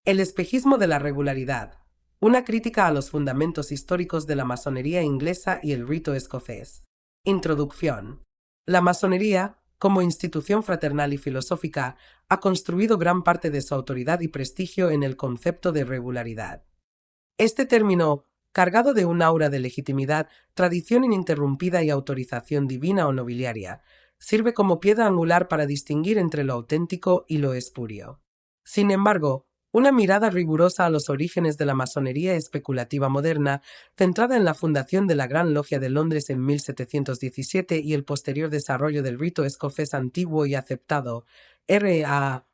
El espejismo de la regularidad, una crítica a los fundamentos históricos de la masonería inglesa y el rito escocés. Introducción. La masonería, como institución fraternal y filosófica, ha construido gran parte de su autoridad y prestigio en el concepto de regularidad. Este término, cargado de un aura de legitimidad, tradición ininterrumpida y autorización divina o nobiliaria, sirve como piedra angular para distinguir entre lo auténtico y lo espurio. Sin embargo, una mirada rigurosa a los orígenes de la masonería especulativa moderna, centrada en la fundación de la Gran Logia de Londres en 1717 y el posterior desarrollo del rito escocés antiguo y aceptado, RAA,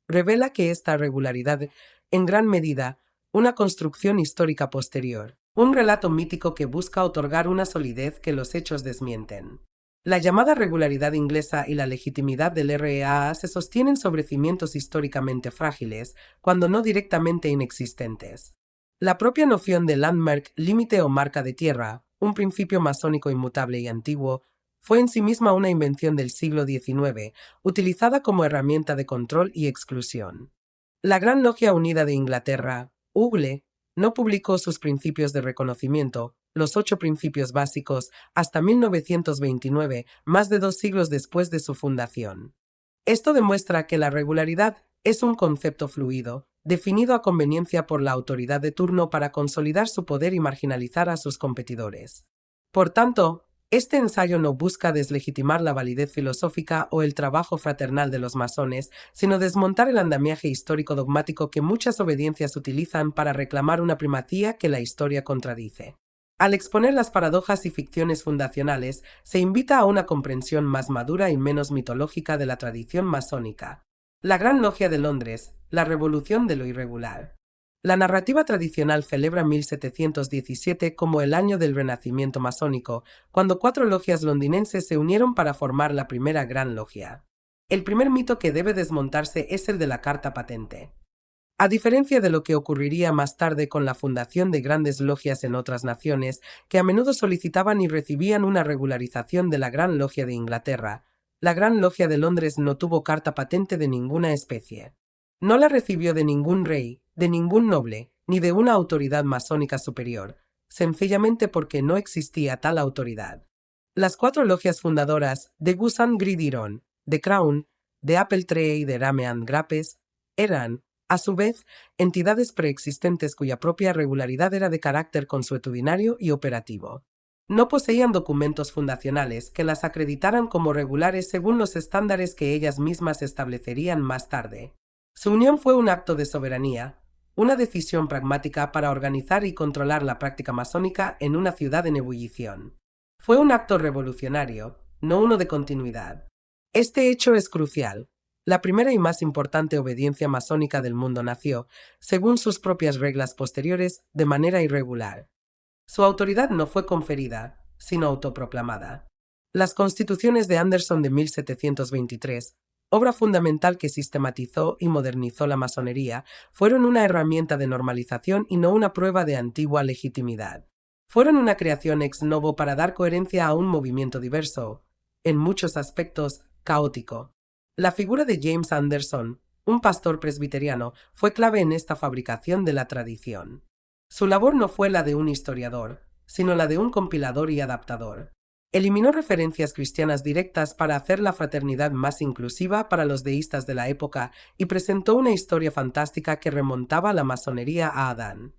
revela que esta regularidad, en gran medida, una construcción histórica posterior, un relato mítico que busca otorgar una solidez que los hechos desmienten. La llamada regularidad inglesa y la legitimidad del RAA se sostienen sobre cimientos históricamente frágiles, cuando no directamente inexistentes. La propia noción de landmark, límite o marca de tierra, un principio masónico inmutable y antiguo, fue en sí misma una invención del siglo XIX, utilizada como herramienta de control y exclusión. La Gran Logia Unida de Inglaterra, UGLE, no publicó sus principios de reconocimiento, los 8 principios básicos, hasta 1929, más de 2 siglos después de su fundación. Esto demuestra que la regularidad es un concepto fluido, definido a conveniencia por la autoridad de turno para consolidar su poder y marginalizar a sus competidores. Por tanto, este ensayo no busca deslegitimar la validez filosófica o el trabajo fraternal de los masones, sino desmontar el andamiaje histórico dogmático que muchas obediencias utilizan para reclamar una primacía que la historia contradice. Al exponer las paradojas y ficciones fundacionales, se invita a una comprensión más madura y menos mitológica de la tradición masónica. La Gran Logia de Londres, la revolución de lo irregular. La narrativa tradicional celebra 1717 como el año del renacimiento masónico, cuando 4 logias londinenses se unieron para formar la primera Gran Logia. El primer mito que debe desmontarse es el de la carta patente. A diferencia de lo que ocurriría más tarde con la fundación de grandes logias en otras naciones, que a menudo solicitaban y recibían una regularización de la Gran Logia de Inglaterra, la Gran Logia de Londres no tuvo carta patente de ninguna especie. No la recibió de ningún rey, de ningún noble, ni de una autoridad masónica superior, sencillamente porque no existía tal autoridad. Las 4 logias fundadoras de Gusan Gridiron, de Crown, de Appletree y de Rame and Grapes eran, a su vez, entidades preexistentes cuya propia regularidad era de carácter consuetudinario y operativo. No poseían documentos fundacionales que las acreditaran como regulares según los estándares que ellas mismas establecerían más tarde. Su unión fue un acto de soberanía, una decisión pragmática para organizar y controlar la práctica masónica en una ciudad en ebullición. Fue un acto revolucionario, no uno de continuidad. Este hecho es crucial. La primera y más importante obediencia masónica del mundo nació, según sus propias reglas posteriores, de manera irregular. Su autoridad no fue conferida, sino autoproclamada. Las Constituciones de Anderson de 1723, obra fundamental que sistematizó y modernizó la masonería, fueron una herramienta de normalización y no una prueba de antigua legitimidad. Fueron una creación ex novo para dar coherencia a un movimiento diverso, en muchos aspectos, caótico. La figura de James Anderson, un pastor presbiteriano, fue clave en esta fabricación de la tradición. Su labor no fue la de un historiador, sino la de un compilador y adaptador. Eliminó referencias cristianas directas para hacer la fraternidad más inclusiva para los deístas de la época y presentó una historia fantástica que remontaba la masonería a Adán.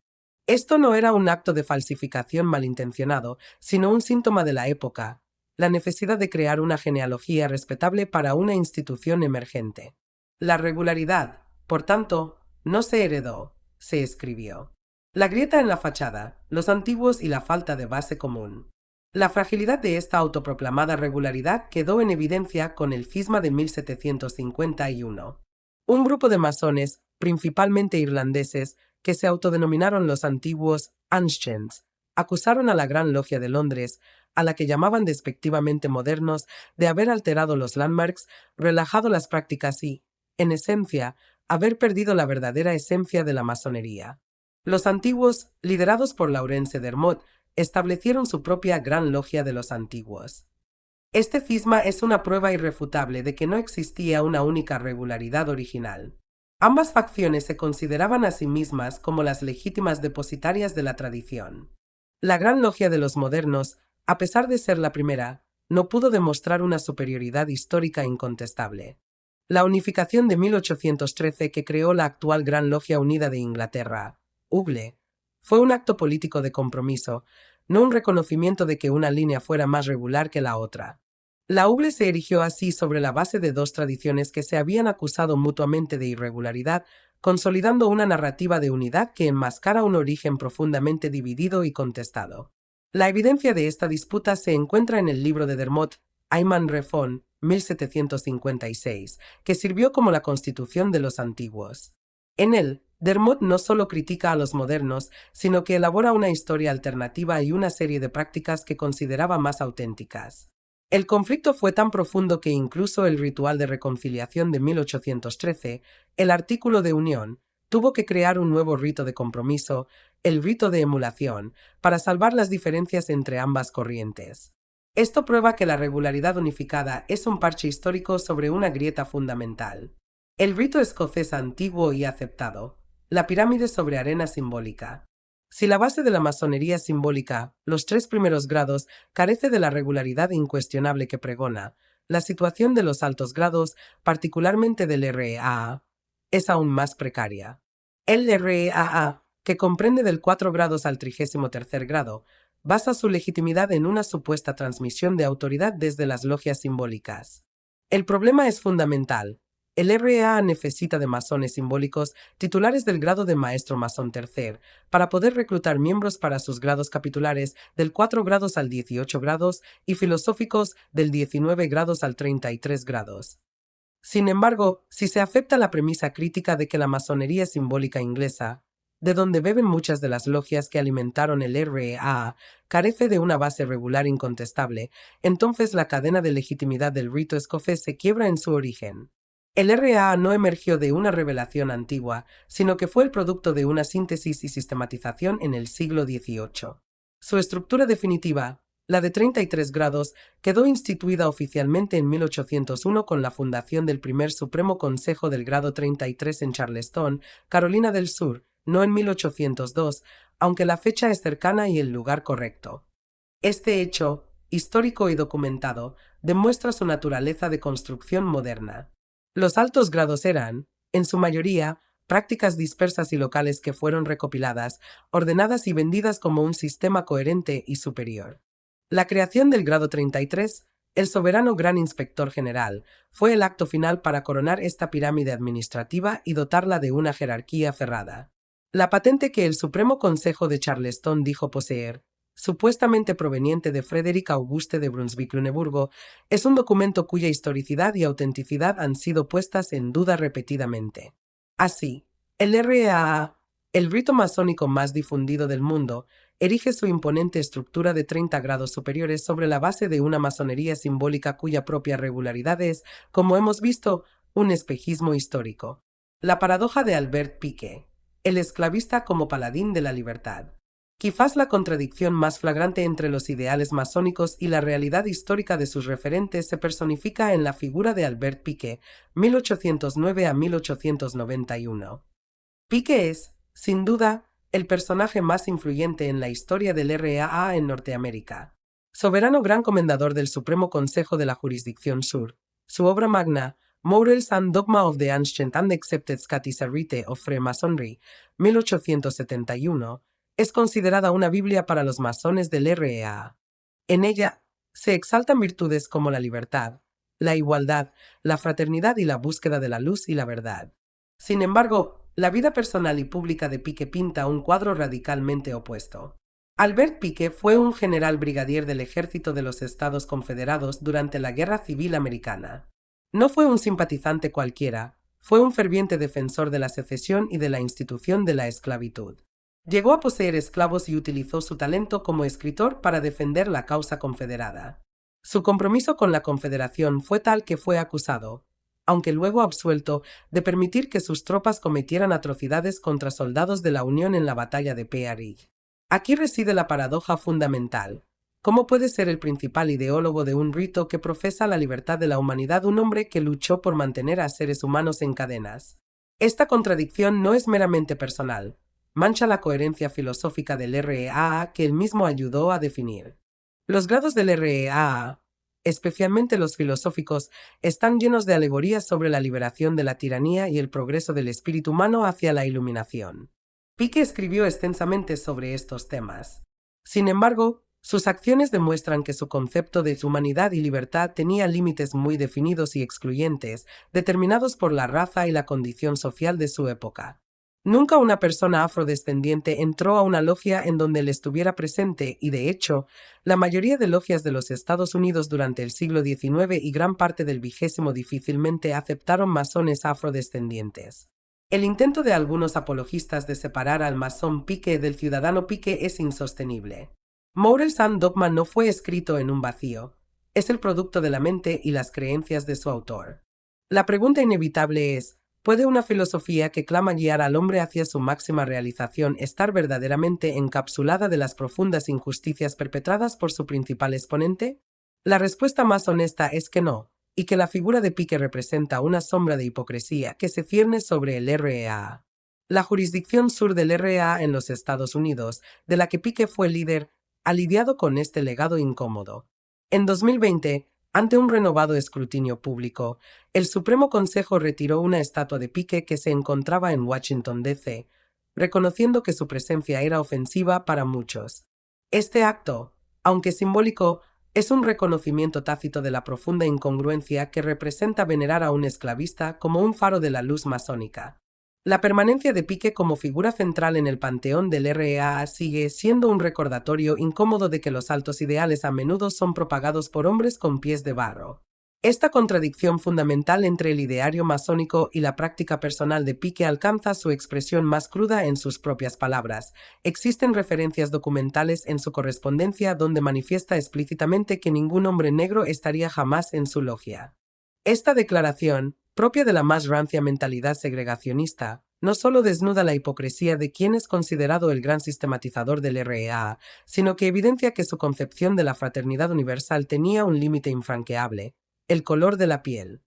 Esto no era un acto de falsificación malintencionado, sino un síntoma de la época, la necesidad de crear una genealogía respetable para una institución emergente. La regularidad, por tanto, no se heredó, se escribió. La grieta en la fachada, los antiguos y la falta de base común. La fragilidad de esta autoproclamada regularidad quedó en evidencia con el cisma de 1751. Un grupo de masones, principalmente irlandeses, que se autodenominaron los antiguos Ancient, acusaron a la Gran Logia de Londres, a la que llamaban despectivamente modernos, de haber alterado los landmarks, relajado las prácticas y, en esencia, haber perdido la verdadera esencia de la masonería. Los antiguos, liderados por Laurence Dermot, establecieron su propia Gran Logia de los Antiguos. Este cisma es una prueba irrefutable de que no existía una única regularidad original. Ambas facciones se consideraban a sí mismas como las legítimas depositarias de la tradición. La Gran Logia de los Modernos, a pesar de ser la primera, no pudo demostrar una superioridad histórica incontestable. La unificación de 1813 que creó la actual Gran Logia Unida de Inglaterra, UGLE, fue un acto político de compromiso, no un reconocimiento de que una línea fuera más regular que la otra. La UGLE se erigió así sobre la base de dos tradiciones que se habían acusado mutuamente de irregularidad, consolidando una narrativa de unidad que enmascara un origen profundamente dividido y contestado. La evidencia de esta disputa se encuentra en el libro de Dermot, Ayman Refon, 1756, que sirvió como la constitución de los antiguos. En él, Dermot no solo critica a los modernos, sino que elabora una historia alternativa y una serie de prácticas que consideraba más auténticas. El conflicto fue tan profundo que incluso el ritual de reconciliación de 1813, el artículo de unión, tuvo que crear un nuevo rito de compromiso, el rito de emulación, para salvar las diferencias entre ambas corrientes. Esto prueba que la regularidad unificada es un parche histórico sobre una grieta fundamental. El rito escocés antiguo y aceptado, la pirámide sobre arena simbólica. Si la base de la masonería simbólica, los tres primeros grados, carece de la regularidad incuestionable que pregona, la situación de los altos grados, particularmente del REAA, es aún más precaria. El REAA, que comprende del 4 grados al 33º grado, basa su legitimidad en una supuesta transmisión de autoridad desde las logias simbólicas. El problema es fundamental. El REA necesita de masones simbólicos titulares del grado de maestro masón tercer para poder reclutar miembros para sus grados capitulares del 4 grados al 18 grados y filosóficos del 19 grados al 33 grados. Sin embargo, si se acepta la premisa crítica de que la masonería simbólica inglesa, de donde beben muchas de las logias que alimentaron el REA, carece de una base regular incontestable, entonces la cadena de legitimidad del rito escocés se quiebra en su origen. El RA no emergió de una revelación antigua, sino que fue el producto de una síntesis y sistematización en el siglo XVIII. Su estructura definitiva, la de 33 grados, quedó instituida oficialmente en 1801 con la fundación del primer Supremo Consejo del grado 33 en Charleston, Carolina del Sur, no en 1802, aunque la fecha es cercana y el lugar correcto. Este hecho, histórico y documentado, demuestra su naturaleza de construcción moderna. Los altos grados eran, en su mayoría, prácticas dispersas y locales que fueron recopiladas, ordenadas y vendidas como un sistema coherente y superior. La creación del grado 33, el soberano gran inspector general, fue el acto final para coronar esta pirámide administrativa y dotarla de una jerarquía cerrada. La patente que el Supremo Consejo de Charleston dijo poseer, supuestamente proveniente de Frederick Auguste de Brunswick-Luneburgo, es un documento cuya historicidad y autenticidad han sido puestas en duda repetidamente. Así, el RAA, el rito masónico más difundido del mundo, erige su imponente estructura de 30 grados superiores sobre la base de una masonería simbólica cuya propia regularidad es, como hemos visto, un espejismo histórico. La paradoja de Albert Piquet, el esclavista como paladín de la libertad. Quizás la contradicción más flagrante entre los ideales masónicos y la realidad histórica de sus referentes se personifica en la figura de Albert Piquet, 1809 a 1891. Piquet es, sin duda, el personaje más influyente en la historia del RAA en Norteamérica. Soberano gran comendador del Supremo Consejo de la Jurisdicción Sur, su obra magna, Morals and Dogma of the Ancient and Accepted Scottish Rite of Freemasonry, 1871, es considerada una Biblia para los masones del REA. En ella se exaltan virtudes como la libertad, la igualdad, la fraternidad y la búsqueda de la luz y la verdad. Sin embargo, la vida personal y pública de Piquet pinta un cuadro radicalmente opuesto. Albert Piquet fue un general brigadier del ejército de los Estados Confederados durante la Guerra Civil Americana. No fue un simpatizante cualquiera, fue un ferviente defensor de la secesión y de la institución de la esclavitud. Llegó a poseer esclavos y utilizó su talento como escritor para defender la causa confederada. Su compromiso con la Confederación fue tal que fue acusado, aunque luego absuelto, de permitir que sus tropas cometieran atrocidades contra soldados de la Unión en la batalla de Pea Ridge. Aquí reside la paradoja fundamental. ¿Cómo puede ser el principal ideólogo de un rito que profesa la libertad de la humanidad un hombre que luchó por mantener a seres humanos en cadenas? Esta contradicción no es meramente personal, mancha la coherencia filosófica del REAA que él mismo ayudó a definir. Los grados del REAA, especialmente los filosóficos, están llenos de alegorías sobre la liberación de la tiranía y el progreso del espíritu humano hacia la iluminación. Pique escribió extensamente sobre estos temas. Sin embargo, sus acciones demuestran que su concepto de humanidad y libertad tenía límites muy definidos y excluyentes, determinados por la raza y la condición social de su época. Nunca una persona afrodescendiente entró a una logia en donde él estuviera presente y, de hecho, la mayoría de logias de los Estados Unidos durante el siglo XIX y gran parte del XX difícilmente aceptaron masones afrodescendientes. El intento de algunos apologistas de separar al masón Pique del ciudadano Pique es insostenible. Moral Sun Dogma no fue escrito en un vacío. Es el producto de la mente y las creencias de su autor. La pregunta inevitable es, ¿puede una filosofía que clama guiar al hombre hacia su máxima realización estar verdaderamente encapsulada de las profundas injusticias perpetradas por su principal exponente? La respuesta más honesta es que no, y que la figura de Pique representa una sombra de hipocresía que se cierne sobre el REA. La jurisdicción sur del REA en los Estados Unidos, de la que Pique fue líder, ha lidiado con este legado incómodo. En 2020, ante un renovado escrutinio público, el Supremo Consejo retiró una estatua de Pique que se encontraba en Washington, D.C., reconociendo que su presencia era ofensiva para muchos. Este acto, aunque simbólico, es un reconocimiento tácito de la profunda incongruencia que representa venerar a un esclavista como un faro de la luz masónica. La permanencia de Pique como figura central en el panteón del REA sigue siendo un recordatorio incómodo de que los altos ideales a menudo son propagados por hombres con pies de barro. Esta contradicción fundamental entre el ideario masónico y la práctica personal de Pique alcanza su expresión más cruda en sus propias palabras. Existen referencias documentales en su correspondencia donde manifiesta explícitamente que ningún hombre negro estaría jamás en su logia. Esta declaración, propia de la más rancia mentalidad segregacionista, no solo desnuda la hipocresía de quien es considerado el gran sistematizador del REA, sino que evidencia que su concepción de la fraternidad universal tenía un límite infranqueable: el color de la piel.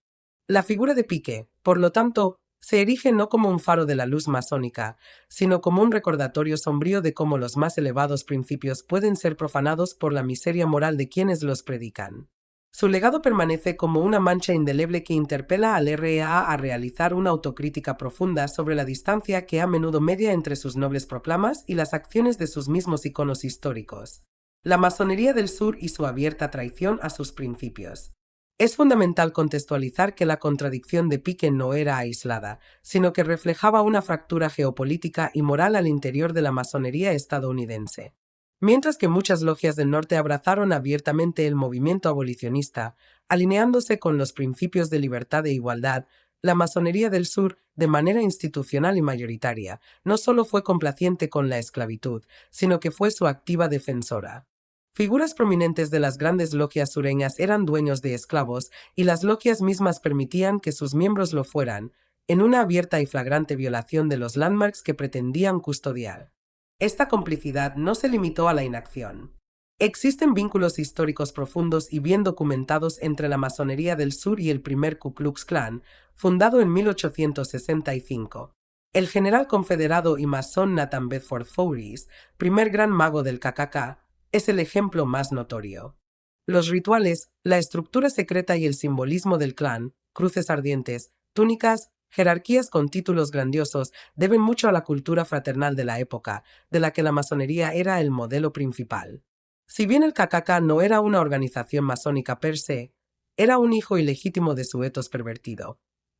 La figura de Pique, por lo tanto, se erige no como un faro de la luz masónica, sino como un recordatorio sombrío de cómo los más elevados principios pueden ser profanados por la miseria moral de quienes los predican. Su legado permanece como una mancha indeleble que interpela al REA a realizar una autocrítica profunda sobre la distancia que a menudo media entre sus nobles proclamas y las acciones de sus mismos iconos históricos. La masonería del sur y su abierta traición a sus principios. Es fundamental contextualizar que la contradicción de Pique no era aislada, sino que reflejaba una fractura geopolítica y moral al interior de la masonería estadounidense. Mientras que muchas logias del norte abrazaron abiertamente el movimiento abolicionista, alineándose con los principios de libertad e igualdad, la masonería del sur, de manera institucional y mayoritaria, no solo fue complaciente con la esclavitud, sino que fue su activa defensora. Figuras prominentes de las grandes logias sureñas eran dueños de esclavos y las logias mismas permitían que sus miembros lo fueran, en una abierta y flagrante violación de los landmarks que pretendían custodiar. Esta complicidad no se limitó a la inacción. Existen vínculos históricos profundos y bien documentados entre la masonería del sur y el primer Ku Klux Klan, fundado en 1865. El general confederado y masón Nathan Bedford Forrest, primer gran mago del KKK, es el ejemplo más notorio. Los rituales, la estructura secreta y el simbolismo del clan, cruces ardientes, túnicas, jerarquías con títulos grandiosos, deben mucho a la cultura fraternal de la época, de la que la masonería era el modelo principal. Si bien el KKK no era una organización masónica per se, era un hijo ilegítimo de su etos pervertido.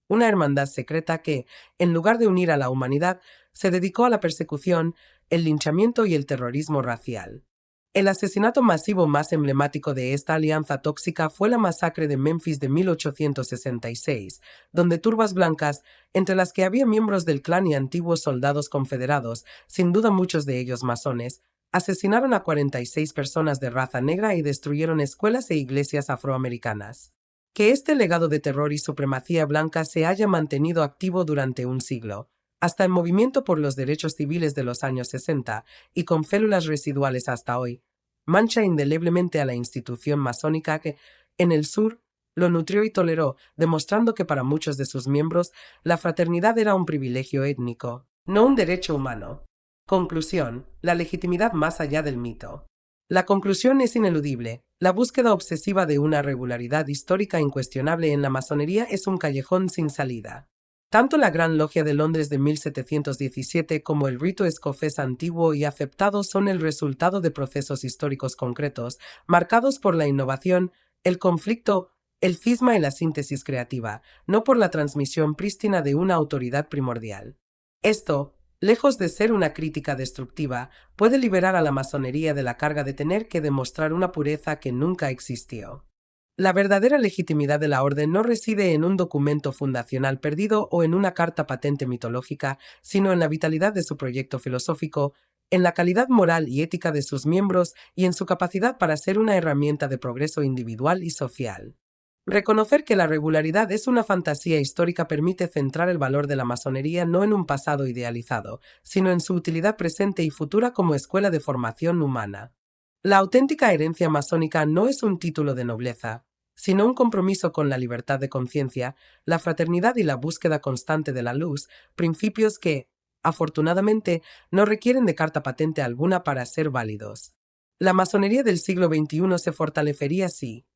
Una hermandad secreta que, en lugar de unir a la humanidad, se dedicó a la persecución, el linchamiento y el terrorismo racial. El asesinato masivo más emblemático de esta alianza tóxica fue la masacre de Memphis de 1866, donde turbas blancas, entre las que había miembros del clan y antiguos soldados confederados, sin duda muchos de ellos masones, asesinaron a 46 personas de raza negra y destruyeron escuelas e iglesias afroamericanas. Que este legado de terror y supremacía blanca se haya mantenido activo durante un siglo, hasta el movimiento por los derechos civiles de los años 60 y con células residuales hasta hoy, mancha indeleblemente a la institución masónica que, en el sur, lo nutrió y toleró, demostrando que para muchos de sus miembros la fraternidad era un privilegio étnico, no un derecho humano. Conclusión: la legitimidad más allá del mito. La conclusión es ineludible. La búsqueda obsesiva de una regularidad histórica incuestionable en la masonería es un callejón sin salida. Tanto la Gran Logia de Londres de 1717 como el rito escocés antiguo y aceptado son el resultado de procesos históricos concretos, marcados por la innovación, el conflicto, el cisma y la síntesis creativa, no por la transmisión prístina de una autoridad primordial. Esto, lejos de ser una crítica destructiva, puede liberar a la masonería de la carga de tener que demostrar una pureza que nunca existió. La verdadera legitimidad de la orden no reside en un documento fundacional perdido o en una carta patente mitológica, sino en la vitalidad de su proyecto filosófico, en la calidad moral y ética de sus miembros y en su capacidad para ser una herramienta de progreso individual y social. Reconocer que la regularidad es una fantasía histórica permite centrar el valor de la masonería no en un pasado idealizado, sino en su utilidad presente y futura como escuela de formación humana. La auténtica herencia masónica no es un título de nobleza, sino un compromiso con la libertad de conciencia, la fraternidad y la búsqueda constante de la luz, principios que, afortunadamente, no requieren de carta patente alguna para ser válidos. La masonería del siglo XXI se fortalecería si,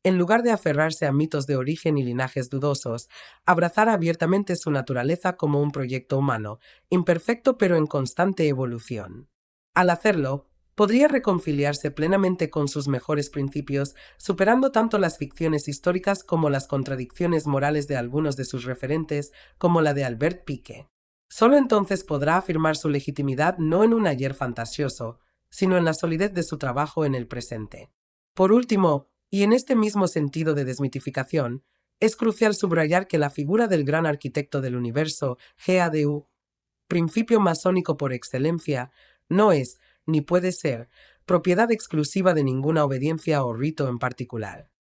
en lugar de aferrarse a mitos de origen y linajes dudosos, abrazara abiertamente su naturaleza como un proyecto humano, imperfecto pero en constante evolución. Al hacerlo, podría reconciliarse plenamente con sus mejores principios, superando tanto las ficciones históricas como las contradicciones morales de algunos de sus referentes, como la de Albert Piquet. Solo entonces podrá afirmar su legitimidad no en un ayer fantasioso, sino en la solidez de su trabajo en el presente. Por último, y en este mismo sentido de desmitificación, es crucial subrayar que la figura del gran arquitecto del universo, GADU, principio masónico por excelencia, no es, ni puede ser, propiedad exclusiva de ninguna obediencia o rito en particular.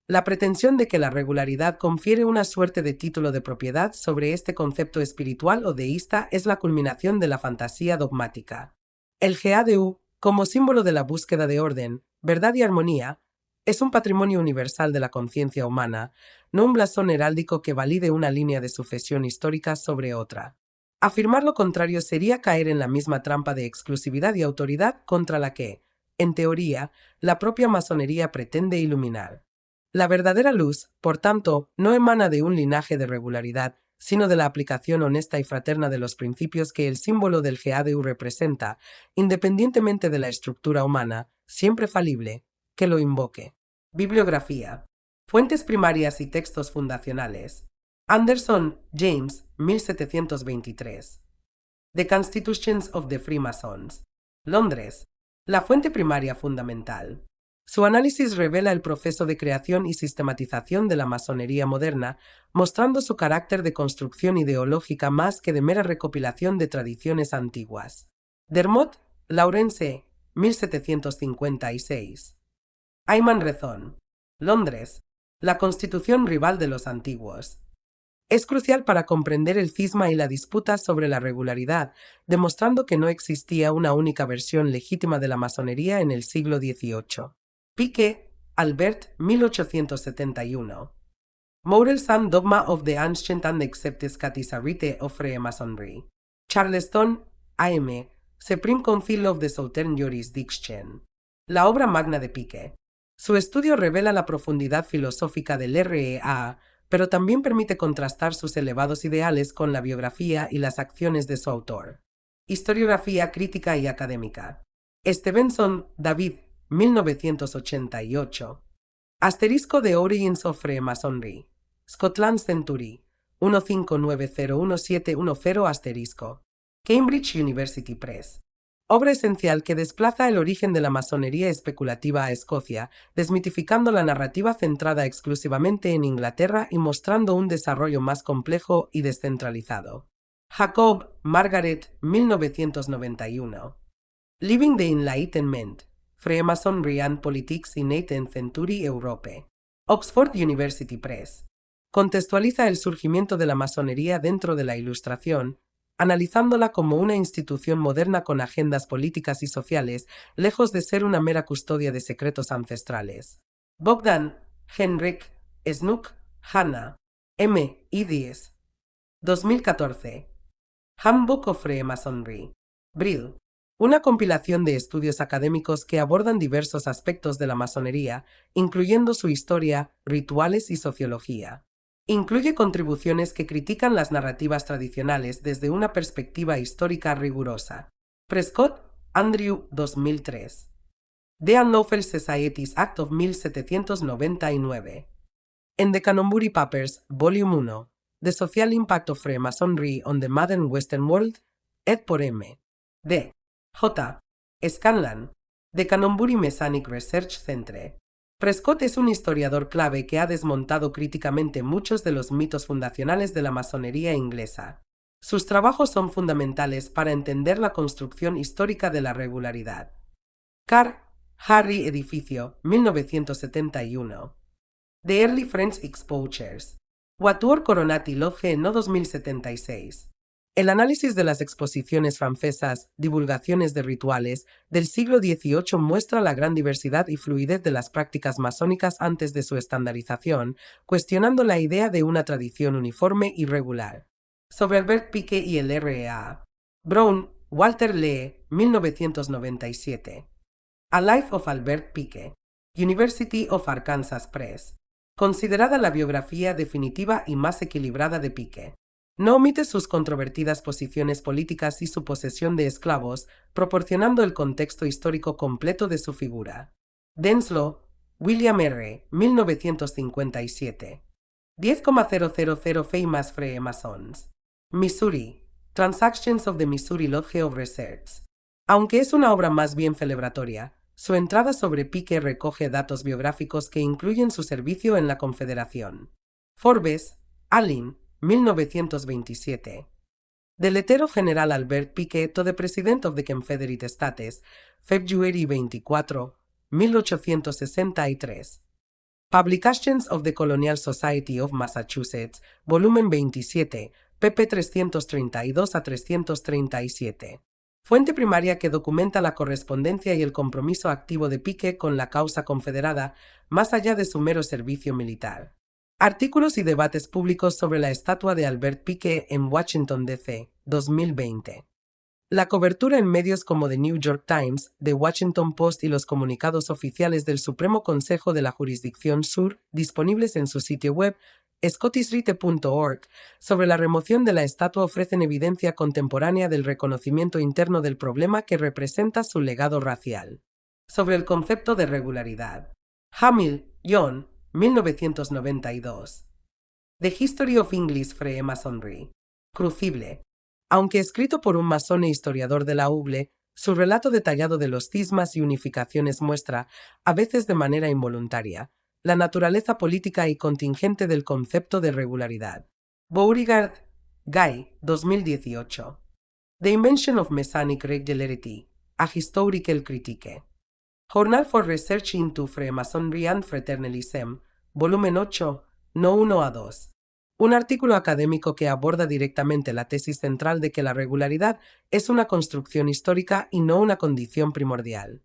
La pretensión de que la regularidad confiere una suerte de título de propiedad sobre este concepto espiritual o deísta es la culminación de la fantasía dogmática. El GADU, como símbolo de la búsqueda de orden, verdad y armonía, es un patrimonio universal de la conciencia humana, no un blasón heráldico que valide una línea de sucesión histórica sobre otra. Afirmar lo contrario sería caer en la misma trampa de exclusividad y autoridad contra la que, en teoría, la propia masonería pretende iluminar. La verdadera luz, por tanto, no emana de un linaje de regularidad, sino de la aplicación honesta y fraterna de los principios que el símbolo del GADU representa, independientemente de la estructura humana, siempre falible, que lo invoque. Bibliografía. Fuentes primarias y textos fundacionales. Anderson, James, 1723. The Constitutions of the Freemasons. Londres. La fuente primaria fundamental. Su análisis revela el proceso de creación y sistematización de la masonería moderna, mostrando su carácter de construcción ideológica más que de mera recopilación de tradiciones antiguas. Dermot, Lawrence, 1756. Ayman Rezón. Londres. La constitución rival de los antiguos. Es crucial para comprender el cisma y la disputa sobre la regularidad, demostrando que no existía una única versión legítima de la masonería en el siglo XVIII. Piquet, Albert, 1871. Models and Dogma of the Ancient and Accepted Scatisarite of Freemasonry. Charleston, AM, Supreme Council of the Southern Jurisdiction. La obra magna de Piquet. Su estudio revela la profundidad filosófica del REA, pero también permite contrastar sus elevados ideales con la biografía y las acciones de su autor. Historiografía crítica y académica. Stevenson, David, 1988. Asterisco de Origins of Freemasonry. Scotland Century, 15901710 asterisco. Cambridge University Press. Obra esencial que desplaza el origen de la masonería especulativa a Escocia, desmitificando la narrativa centrada exclusivamente en Inglaterra y mostrando un desarrollo más complejo y descentralizado. Jacob, Margaret, 1991. Living the Enlightenment, Freemasonry and Politics in 18th Century Europe. Oxford University Press. Contextualiza el surgimiento de la masonería dentro de la Ilustración, analizándola como una institución moderna con agendas políticas y sociales, lejos de ser una mera custodia de secretos ancestrales. Bogdan, Henrik, Snook, Hannah. M. Idies. 2014. Handbook of Freemasonry. Brill. Una compilación de estudios académicos que abordan diversos aspectos de la masonería, incluyendo su historia, rituales y sociología. Incluye contribuciones que critican las narrativas tradicionales desde una perspectiva histórica rigurosa. Prescott, Andrew, 2003. The Unlawful Societies Act of 1799. En The Canonbury Papers, Volume 1, The Social Impact of Freemasonry on the Modern Western World, ed. por M. D. J. Scanlan, The Canonbury Masonic Research Centre. Prescott es un historiador clave que ha desmontado críticamente muchos de los mitos fundacionales de la masonería inglesa. Sus trabajos son fundamentales para entender la construcción histórica de la regularidad. Carr, Harry Edificio, 1971. The Early French Exposures. Watuor Coronati Lodge no 2076. El análisis de las exposiciones francesas, divulgaciones de rituales, del siglo XVIII muestra la gran diversidad y fluidez de las prácticas masónicas antes de su estandarización, cuestionando la idea de una tradición uniforme y regular. Sobre Albert Pike y el R.A. Brown, Walter Lee, 1997. A Life of Albert Pike. University of Arkansas Press. Considerada la biografía definitiva y más equilibrada de Pike. No omite sus controvertidas posiciones políticas y su posesión de esclavos, proporcionando el contexto histórico completo de su figura. Denslow, William R., 1957. 10,000 Famous Freemasons. Missouri. Transactions of the Missouri Lodge of Research. Aunque es una obra más bien celebratoria, su entrada sobre Pike recoge datos biográficos que incluyen su servicio en la Confederación. Forbes, Allen, 1927. Deletero General Albert Pike to the President of the Confederate States, February 24, 1863. Publications of the Colonial Society of Massachusetts, volumen 27, pp 332 a 337. Fuente primaria que documenta la correspondencia y el compromiso activo de Pike con la causa confederada, más allá de su mero servicio militar. Artículos y debates públicos sobre la estatua de Albert Pike en Washington, D.C., 2020. La cobertura en medios como The New York Times, The Washington Post y los comunicados oficiales del Supremo Consejo de la Jurisdicción Sur, disponibles en su sitio web, scottisrite.org, sobre la remoción de la estatua ofrecen evidencia contemporánea del reconocimiento interno del problema que representa su legado racial. Sobre el concepto de regularidad. Hamill, John, 1992. The History of English Freemasonry. Crucible. Aunque escrito por un masón e historiador de la UBLE, su relato detallado de los cismas y unificaciones muestra, a veces de manera involuntaria, la naturaleza política y contingente del concepto de regularidad. Beauregard, Guy, 2018. The Invention of Masonic Regularity, a Historical Critique. Journal for Research into Freemasonry and Fraternalism, volumen 8, no 1 a 2. Un artículo académico que aborda directamente la tesis central de que la regularidad es una construcción histórica y no una condición primordial.